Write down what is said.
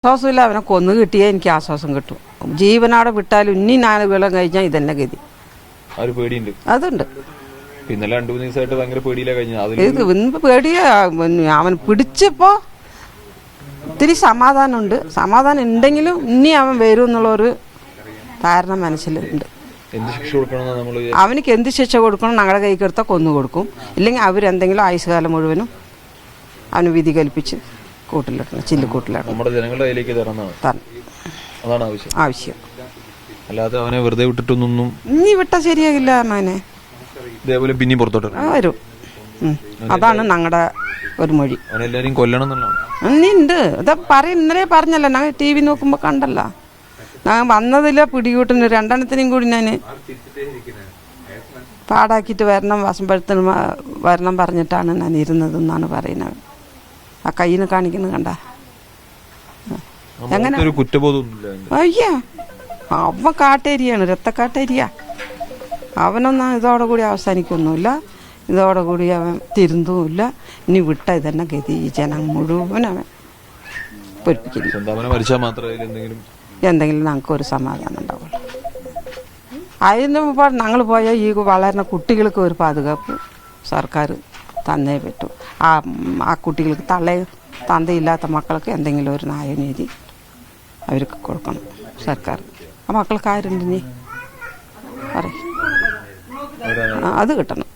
ആശ്വാസമില്ല. അവനെ കൊന്നു കിട്ടിയാൽ എനിക്ക് ആശ്വാസം കിട്ടും. ജീവനോടെ വിട്ടാലും ഇനി 4 കൊല്ലം കഴിഞ്ഞാൽ ഇതന്നെ ഗതി. അതുണ്ട്. ഇത് ഇന്ന് പേടിയാ. അവൻ പിടിച്ചപ്പോ ഒത്തിരി സമാധാനമുണ്ട്. സമാധാനം ഉണ്ടെങ്കിലും ഇനി അവൻ വരും എന്നുള്ളൊരു ധാരണ മനസ്സിലുണ്ട്. അവനിക്ക് എന്ത് ശിക്ഷ കൊടുക്കണം? ഞങ്ങളുടെ കൈക്ക് എടുത്താൽ കൊന്നു കൊടുക്കും. ഇല്ലെങ്കിൽ അവരെന്തെങ്കിലും ആയുസ്കാലം മുഴുവനും അവന് വിധി കൽപ്പിച്ച് കൂട്ടിലിടണം, ചില്ലുകൂട്ടിലിടണം. ആവശ്യം. അല്ലാതെ അവനെ വെറുതെ വിട്ടിട്ടൊന്നും ഇനി വിട്ടാ ശരിയാകില്ല. അവനെ ഇതേപോലെ പിന്നെ പുറത്തോട്ട് വരും. അതാണ് ഞങ്ങളുടെ ഒരു മൊഴി. അവനെല്ലാരും കൊല്ലണം എന്നുള്ളതാണ്. ഉണ്ട്. ഇതാ ഇന്നലെ പറഞ്ഞല്ലോ, ഞങ്ങൾ TV നോക്കുമ്പോ കണ്ടല്ല. ഞാൻ വന്നതില്ല പിടികൂട്ടിന് 2 കൂടി ഞാൻ പാടാക്കിയിട്ട് വരണം, വസമ്പഴത്തിന് വരണം പറഞ്ഞിട്ടാണ് ഞാൻ ഇരുന്നതെന്നാണ് പറയുന്നത്. ആ കയ്യിന് കാണിക്കുന്നത് കണ്ട എങ്ങനെ? അയ്യ, അവൻ കാട്ടേരിയാണ്, രക്തക്കാട്ടേരിയ. അവനൊന്നും ഇതോടെ കൂടി അവസാനിക്കൊന്നുമില്ല. ഇതോടെ കൂടി അവൻ തിരുന്നുമില്ല. ഇനി വിട്ട ഇതന്നെ ഗതി. ഈ ജനം മുഴുവൻ അവൻ പൊരിപ്പിക്കുന്നു. എന്തെങ്കിലും ഞങ്ങൾക്കൊരു സമാധാനം ഉണ്ടാവുള്ളൂ. അതിന് ഞങ്ങൾ പോയാൽ ഈ വളരുന്ന കുട്ടികൾക്ക് ഒരു പാതുകാപ്പ് സർക്കാർ തന്നേ പറ്റൂ. ആ കുട്ടികൾക്ക് തന്തയില്ലാത്ത മക്കൾക്ക് എന്തെങ്കിലും ഒരു ന്യായനീതി അവർക്ക് കൊടുക്കണം സർക്കാർ. ആ മക്കൾക്ക് ആരുണ്ട് നീ പറയും, അത് കിട്ടണം.